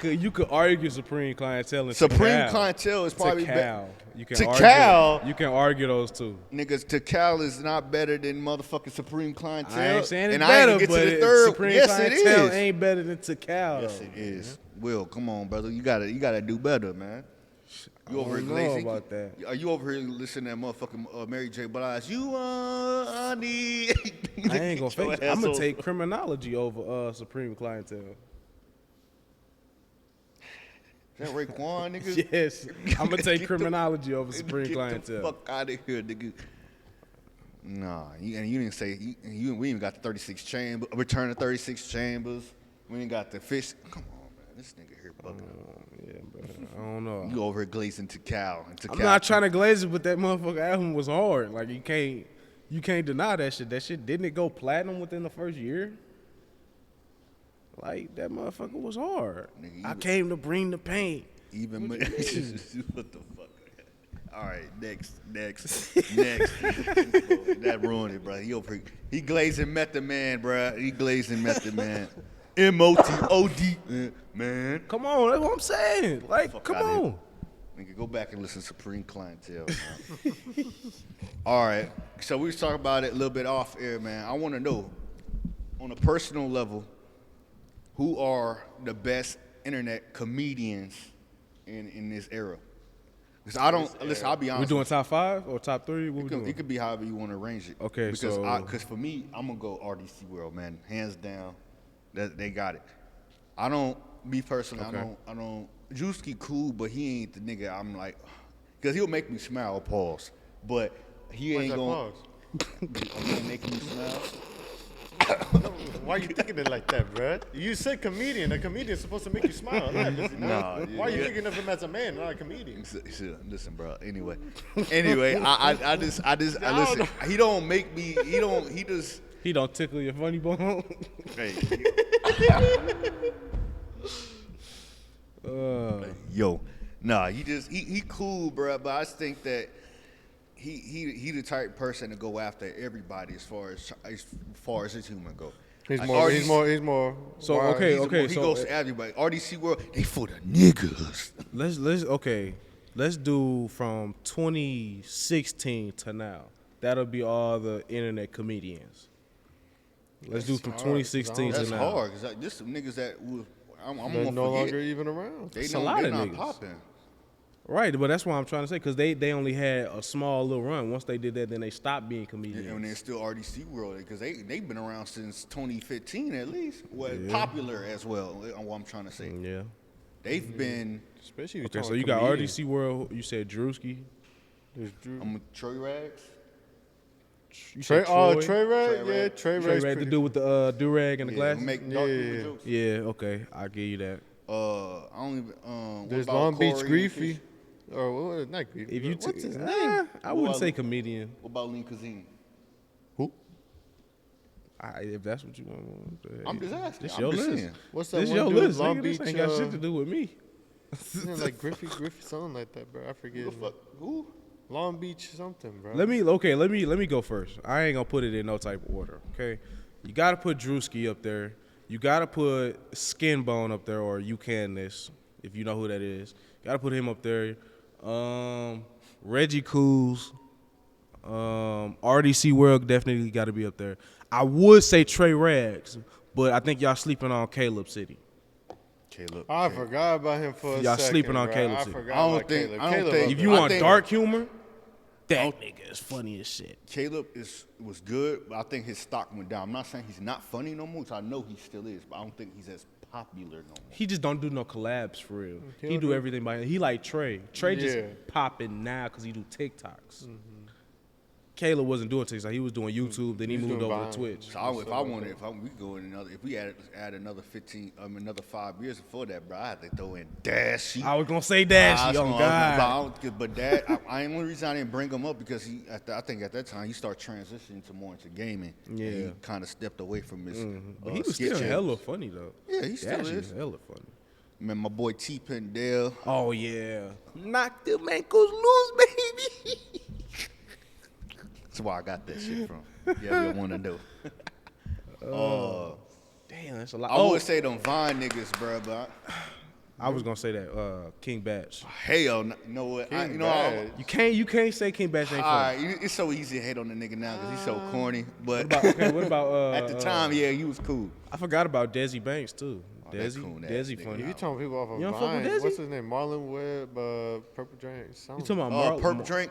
You could argue Supreme Clientele and Supreme Takal. Clientele is probably Takal. You can Takal? argue. You can argue those two. Niggas, Takal is not better than motherfucking Supreme Clientele. I ain't saying it's and I better, ain't get but to the third. Supreme Yes, it Clientele is. ain't better than Takal. Yes, though. it is. Will, come on, brother. You gotta do better, man. You over I here don't know lazy? about that. Are you over here listening to that motherfucking Mary J. Blige? You need. I ain't gonna fake it. I'm gonna Asshole. take Criminology over Supreme Clientele. Is that Raekwon, nigga? Yes, I'm gonna take Get the- Criminology over Supreme Get Clientele. the fuck out of here, nigga. Nah, you didn't say we even got the 36 chamber, return to 36 chambers. We ain't got the fish. Come on, man, this nigga here bugging. Yeah, but I don't know. You over here glazing Takal. I'm not trying to glaze it, but that motherfucker album was hard. Like you can't deny that shit. That shit didn't it go platinum within the first year? Like that motherfucker was hard. Nigga, I came to bring the pain. Even What you mean? what the fuck? All right, next. That ruined it, bro. He glazing Method Man, bro. He glazing Method Man. M-O-T-O-D, man. Come on, that's what I'm saying. Like, Fuck come outta here. on. Nigga, go back and listen to Supreme Clientele, man. All right, so we was talking about it a little bit off air, man. I want to know, on a personal level, who are the best internet comedians in this era? Because I don't, listen, I'll be We honest. doing top 5 or top 3? What we It doing? could be however you want to arrange it. Okay, because so- because for me, I'm gonna go RDC World, man, hands down. That they got it. I don't be personally. Okay. I don't. Druski cool, but he ain't the nigga. I'm like, because he'll make me smile. Pause. But he Why's ain't that gonna. pause? He ain't making me smile. Why you thinking it like that, bruh? You said comedian. A comedian's supposed to make you smile. Not, does he not? Nah, Why are you yeah. thinking of him as a man, not a comedian? Listen, bro. Anyway, I listen. He don't make me. He just. He don't tickle your funny bone. Hey, uh, yo, nah. He cool, bro. But I just think that he the type of person to go after everybody as far as his humor go. He's Like, more. RDC He's more. So, wild. okay, He's okay. he so goes to everybody. RDC World, they for the niggas. Let's do from 2016 to now. That'll be all the internet comedians. Let's do from hard, 2016 to That's now. hard because this some niggas that was. I'm They're gonna no forget. longer even around. They It's a don't. lot They of not niggas. popping. Right, but that's what I'm trying to say because they only had a small little run. Once they did that, then they stopped being comedians. And they're still RDC World because they've been around since 2015 at least. Well, popular as well. What I'm trying to say. Yeah. They've been. Especially Okay, so you got RDC World. You said Druski. I'm Troy Rags. You Trey, said Troy. Trey Rag, Trey yeah, Rag. Trey Trey Rag's Rag, the pretty. dude with the do-rag and the Yeah, glasses. make dark humor Yeah. jokes. Yeah, okay, I'll give you that. I don't even. What There's about Long Beach Corey and Griefy, Fish? or what? Not Griefy. If you what's his name? I wouldn't Well, say comedian. What about Lean Cuisine? Who? If that's what you want. I'm just asking. This I'm your just list. saying. What's that This one your dude? list. Long Nigga, Beach. this ain't got shit to do with me. Isn't it like Griffy, something like that, bro. I forget. Who the his name. fuck? Who? Long Beach something, bro. Let me go first. I ain't gonna put it in no type of order. Okay, you gotta put Druski up there. You gotta put Skinbone up there, or You Can This, if you know who that is. Gotta put him up there. Reggie Coos, RDC World definitely gotta be up there. I would say Trey Rags, but I think y'all sleeping on Caleb City. Caleb. I forgot about him for a Y'all second. sleeping on bro. Caleb I too. forgot I don't about think- Caleb. I don't Caleb think- was If you I want think- dark humor, that nigga is funny as shit. Caleb was good, but I think his stock went down. I'm not saying he's not funny no more, 'cause I know he still is, but I don't think he's as popular no more. He just don't do no collabs for real. He He don't do do- everything by he like Trey. Trey Yeah. just popping now because he do TikToks. Caleb wasn't doing TikTok. He was doing YouTube. Then he He's moved doing over Vine. to Twitch. So if we add another 15, another 5 years before that, bro, I had to throw in Dashy. I was gonna say Dashy. Oh God. But that, the only reason I didn't bring him up because I think at that time he started transitioning to more into gaming. Yeah. And he kind of stepped away from his. But he was skit still channels. hella funny though. Yeah, he still Dashy is. hella funny. Man, my boy T Pendale. Oh yeah. Knock them ankles loose, baby. That's where I got that shit from. Yeah, we want to know. Damn, that's a lot. I would say them Vine niggas, bro, but I was gonna say that King Batch. hell, no, you know what? King I, Bad. You can't say King Batch ain't all funny. right, it's so easy to hate on the nigga now because he's so corny. But What about at the time, yeah, he was cool. I forgot about Desi Banks too. Oh, that Desi, cool ass Desi nigga. funny. You talking people off of You don't fuck with Vine? Desi? What's his name? Marlon Webb, Purple Drink. You talking about Purple Drake?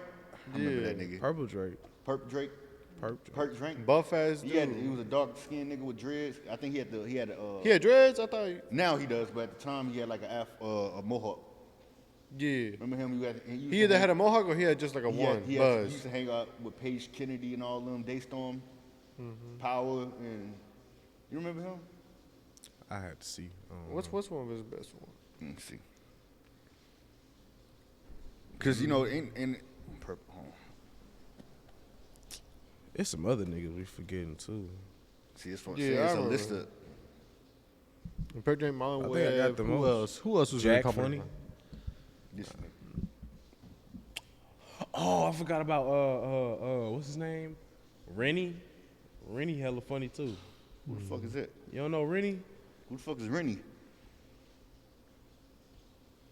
I remember Yeah. that nigga. Purple Drake? Purple Drake? Purple Drake? Buff ass dude. He was a dark skinned nigga with dreads. I think he had He had dreads. I thought. now he does, but at the time he had like a mohawk. Yeah. Remember him? He either had a mohawk or he had just like a one. He Buzz. used to hang out with Paige Kennedy and all them, Daystorm, Power, and you remember him? I had to see. What's one of his best ones? Let me see. Because, you know, in Purple, It's some other niggas we forgetting too. see, it's, Yeah, it's I a remember. list of, Purple Drink, Marlon I think I got Webb. the Who most. else? Who else was Jack really coming? Funny? this nigga. Oh, I forgot about what's his name? Rennie. Rennie hella funny too. Who the fuck is that? You don't know Rennie? Who the fuck is Rennie?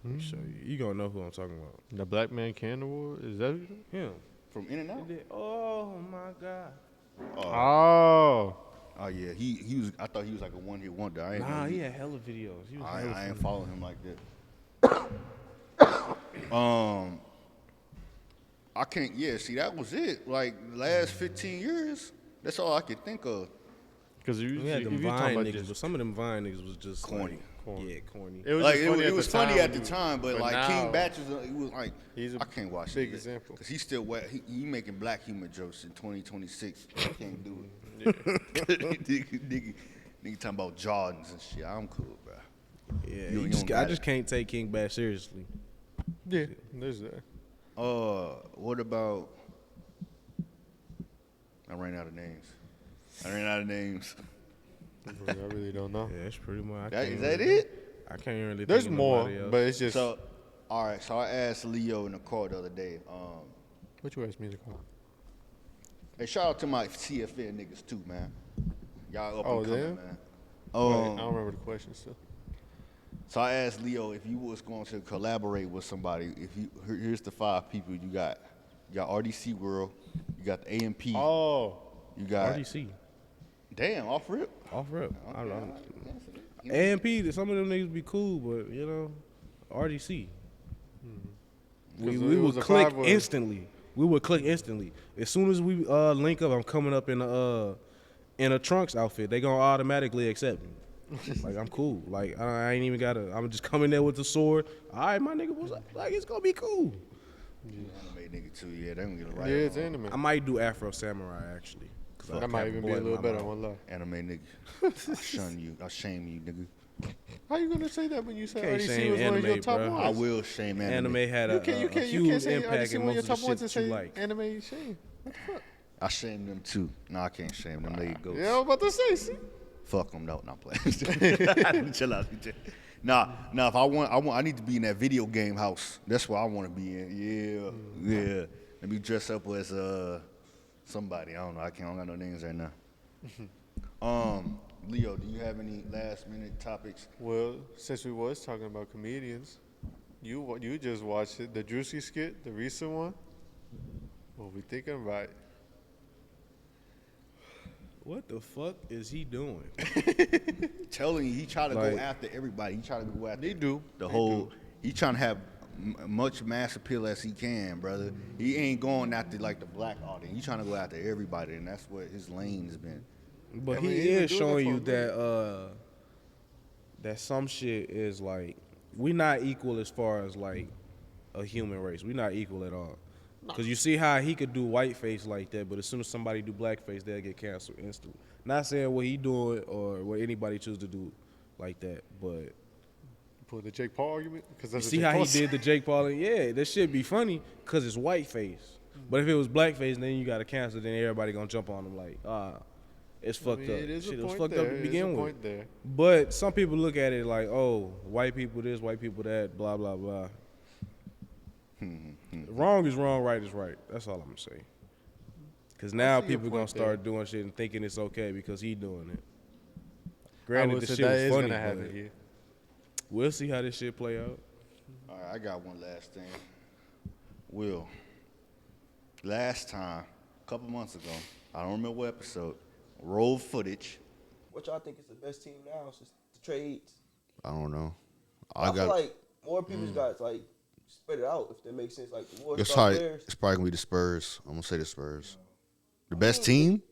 Let me show you. You gonna know who I'm talking about. The Black Man Can Award? Is that Him. From In and Out? Oh my God. Oh. Oh yeah, he was. I thought he was like a one hit wonder. I ain't Nah, know he had hella videos. He was hella I ain't funny. following him like that. I can't. Yeah, see, that was it. Like the last 15 years, that's all I could think of. Because you, We had if them you talking Vine about niggas, just but some of them Vine niggas was just Corny. Corny. Yeah, corny. It was Like just funny it at was the funny time at when the you- time, but like now, King Batch was, it was like He's a I can't watch big it example. because he's still wet. He making black humor jokes in 2026. I can't do it. nigga talking about Jordans and shit. I'm cool, bro. Yeah, You I don't got just it. can't take King Bash seriously. Yeah, there's that. What about? I ran out of names. I really don't know. Yeah, that's pretty much. Is that it? I can't really. There's think of more, nobody else. but it's just. So, all right. So I asked Leo in the car the other day. What you asked me to call? Hey, shout out to my CFN niggas too, man. Y'all up Oh, and coming, them? man. Right, I don't remember the question still. So I asked Leo if you was going to collaborate with somebody. Here's the 5 people you got. You got RDC World. You got the AMP. Oh. You got RDC Damn, off rip. off rip. I don't know. Okay. AMP, some of them niggas be cool, but you know, RDC. We 'Cause we it would was a click 5-way. instantly. We would click instantly. As soon as we link up, I'm coming up in a Trunks outfit. They gonna automatically accept me. Like I'm cool. Like I ain't even gotta. I'm just coming there with the sword. All right, my nigga, what's up? Like it's gonna be cool. Anime nigga too. Yeah, they gonna get it right. Yeah, it's anime. I might do Afro Samurai actually. 'Cause That might even be a little better, one lie. Anime nigga. I shun you. I shame you, nigga. How you gonna say that when you said Can't RDC shame was one of your anime, top bruh. I ones? will shame anime. Anime had You a can't huge say impact RDC in one of your most of top the ones shit and that you say like. anime shame. What the fuck? I shame them too. No, I can't shame them. They go. Yeah, I was about to say, see? Fuck them. No, not playing. Chill out. Nah. If I need to be in that video game house. That's what I want to be in. Yeah. Let me dress up as somebody. I don't know. I don't got no names right now. Leo, do you have any last minute topics? Well, since we was talking about comedians, you just watched it, the Druski skit, the recent one. What we thinking about? What the fuck is he doing? Telling you, he try to Like- go after everybody. He try to go after They do. the They whole. He trying to have much mass appeal as he can, brother. He ain't going after like the black audience. He trying to go after everybody, and that's what his lane has been. But I mean, he he been is doing showing it you for a that that some shit is like we not equal as far as like a human race. We not equal at all. Cause you see how he could do whiteface like that, but as soon as somebody do blackface, they'll get canceled instantly. Not saying what he doing or what anybody choose to do like that, but For the Jake Paul argument? Because you that's see what how Jake he Paul said. did the Jake Paul. Yeah, that shit be funny cause it's whiteface. But if it was blackface, then you got to cancel. Then everybody gonna jump on him like, it's I fucked mean, up. it is a Shit, it was point fucked there. up to It is a begin with. point there. But some people look at it like, oh, white people this, white people that, blah, blah, blah. Wrong is wrong, right is right. That's all I'm going to say. Because now see your people going to point start doing shit and thinking it's okay because he doing it. I Granted, would the say shit that was is funny, gonna but happen here. we'll see how this shit play out. All right, I got one last thing. Will, last time, a couple months ago, I don't remember what episode, roll footage. What y'all think is the best team now since the trades? I don't know. I feel like more people's got like spread it out if that makes sense. Like the more It's star probably, players. it's probably gonna be the Spurs. I'm gonna say the Spurs. The best team?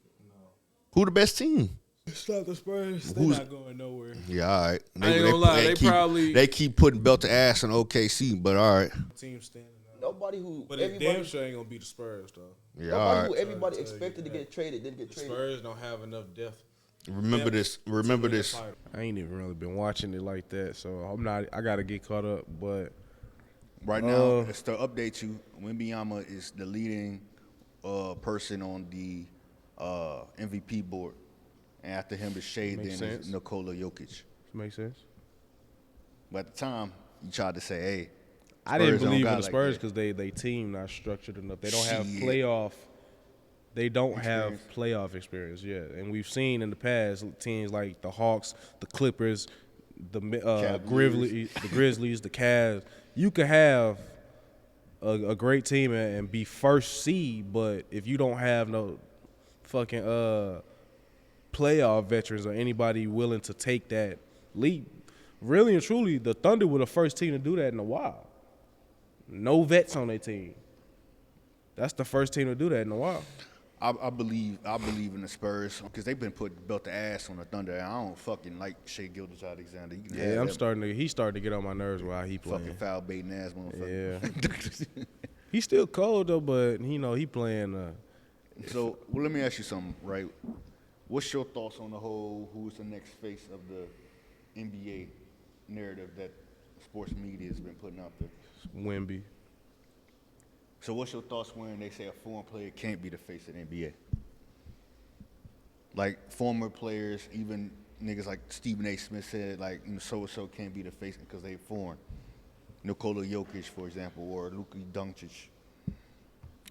Who the best team? It's not the Spurs. They're Who's- not going nowhere. Yeah, all right. I ain't gonna lie, they keep, probably- they keep putting belt to ass in OKC, but all right. Team standing out. Nobody who But it everybody, damn sure ain't going to be the Spurs, though. Yeah, nobody all who right. everybody Trying to tell you expected to that. get traded didn't get The traded. Spurs don't have enough depth. Remember this. Remember this. I ain't even really been watching it like that, so I'm not. I gotta get caught up. But Right now, it's to update you. Wembanyama is the leading person on the MVP board, and after him is Shea, then Makes is sense. Nikola Jokic. makes sense. But at the time, you tried to say, "Hey, I didn't Spurs don't believe got in the like Spurs that. because they team not structured enough. They don't have Shit. playoff. They don't have Experience. playoff experience. Yeah, and we've seen in the past teams like the Hawks, the Clippers, the Grizzlies, the Cavs. You could have a great team and be first seed, but if you don't have no fucking playoff veterans or anybody willing to take that leap, really and truly, the Thunder were the first team to do that in a while. No vets on their team. That's the first team to do that in a while. I believe in the Spurs because they've been built the ass on the Thunder. And I don't fucking like Shea Gilgeous-Alexander. You can have Yeah, that he's starting to get on my nerves while he playing. fucking foul baiting ass motherfucker. Yeah. He's still cold though, but he playing. So, well, let me ask you something, right? What's your thoughts on the whole who's the next face of the NBA narrative that sports media has been putting out there? Wemby. So what's your thoughts when they say a foreign player can't be the face of the NBA? Like former players, even niggas like Stephen A. Smith said, like, so-and-so can't be the face because they foreign. Nikola Jokic, for example, or Luka Doncic.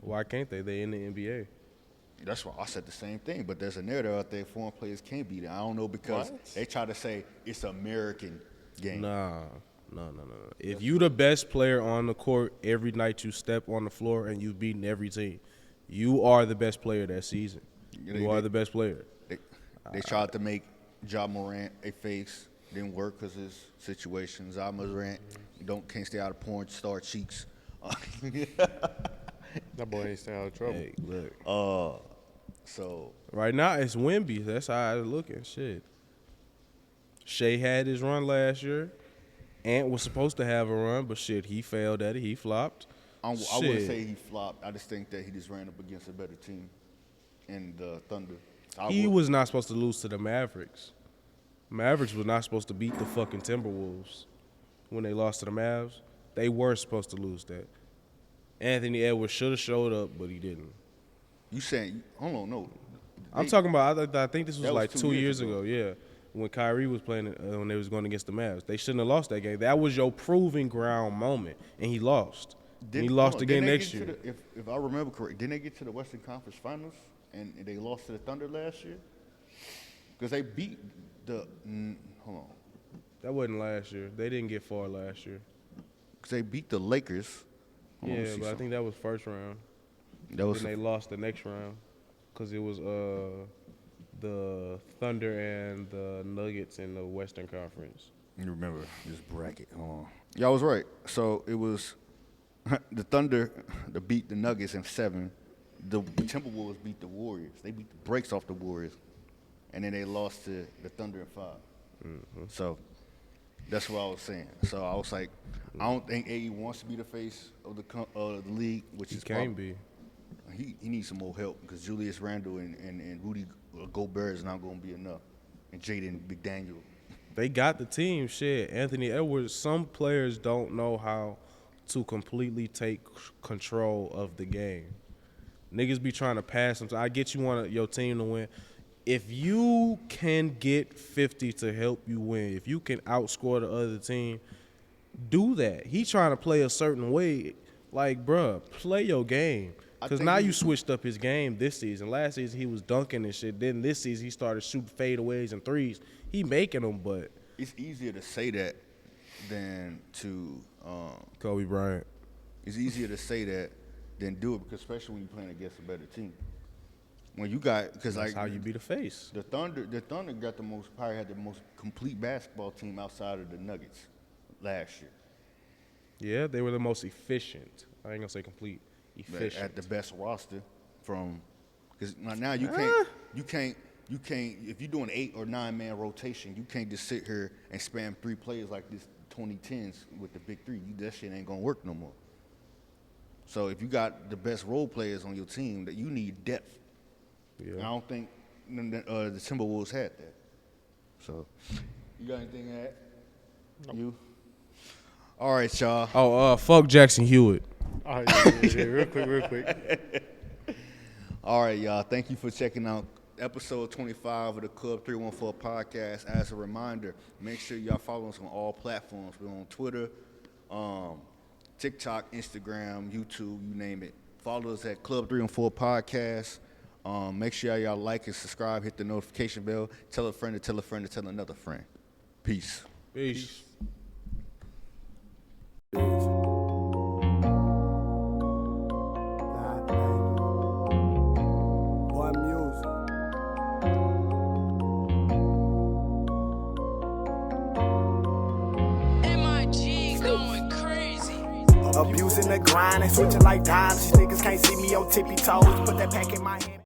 Why can't they? They in the NBA. That's why I said the same thing, but there's a narrative out there foreign players can't be there. I don't know because they try to say it's American game. No. If you the best player on the court every night you step on the floor and you've beaten every team, you are the best player that season. You are the best player. They tried to make Ja Morant a face. Didn't work because his situation. Ja Morant can't stay out of porn star cheeks. That boy ain't stay out of trouble. Hey, look. So Right now it's Wemby. That's how it's looking. Shit. Shea had his run last year. Ant was supposed to have a run, but shit, he failed at it. He flopped. I wouldn't say he flopped. I just think that he just ran up against a better team in the Thunder. He was not supposed to lose to the Mavericks. Mavericks was not supposed to beat the fucking Timberwolves when they lost to the Mavs. They were supposed to lose that. Anthony Edwards should have showed up, but he didn't. You saying? Hold on, no. I'm talking about. I think this was That was like 2 years ago. Yeah, when Kyrie was playing, when they was going against the Mavs, they shouldn't have lost that game. That was your proving ground moment, and he lost. He lost again next year. If I remember correctly, didn't they get to the Western Conference Finals and they lost to the Thunder last year? Because they beat the. Hold on. That wasn't last year. They didn't get far last year. Because they beat the Lakers. Yeah, but I think that was first round. That was Then they lost the next round because it was the Thunder and the Nuggets in the Western Conference. You remember this bracket. Hold on. Y'all was right. So it was the Thunder that beat the Nuggets in 7. The Timberwolves beat the Warriors. They beat the brakes off the Warriors. And then they lost to the Thunder in 5. Mm-hmm. So that's what I was saying. So I was like, I don't think AE wants to be the face of the league, which He is can't be. He needs some more help because Julius Randle and Rudy Gobert is not going to be enough. And Jaden McDaniel. They got the team. Shit, Anthony Edwards. Some players don't know how to completely take control of the game. Niggas be trying to pass them. I get you want your team to win. If you can get 50 to help you win, if you can outscore the other team, do that. He trying to play a certain way. Like, bruh, play your game. Because now you switched up his game this season. Last season, he was dunking and shit. Then this season, he started shooting fadeaways and threes. He making them, but It's easier to say that than to Kobe Bryant. It's easier to say that than do it, because especially when you're playing against a better team. When you got, because That's like how you beat a face. the Thunder got probably had the most complete basketball team outside of the Nuggets last year. Yeah, they were the most efficient. I ain't gonna say complete. Efficient. At the best roster from, because now you can't if you're doing 8 or 9 man rotation, you can't just sit here and spam 3 players like this 2010s with the big 3. That shit ain't gonna work no more. So if you got the best role players on your team, that you need depth. Yeah. And I don't think the Timberwolves had that. So you got anything to add? Nope. You? All right, y'all. Oh, fuck Jackson Hewitt. All right, yeah, real quick. All right, y'all. Thank you for checking out episode 25 of the Club 314 podcast. As a reminder, make sure y'all follow us on all platforms. We're on Twitter, TikTok, Instagram, YouTube, you name it. Follow us at Club 3 and 4 Podcast. Make sure y'all like and subscribe, hit the notification bell, tell a friend to tell a friend to tell another friend. Peace. Peace. Abusing the grind and switching like dimes. These niggas can't see me on tippy toes. Put that pack in my hand.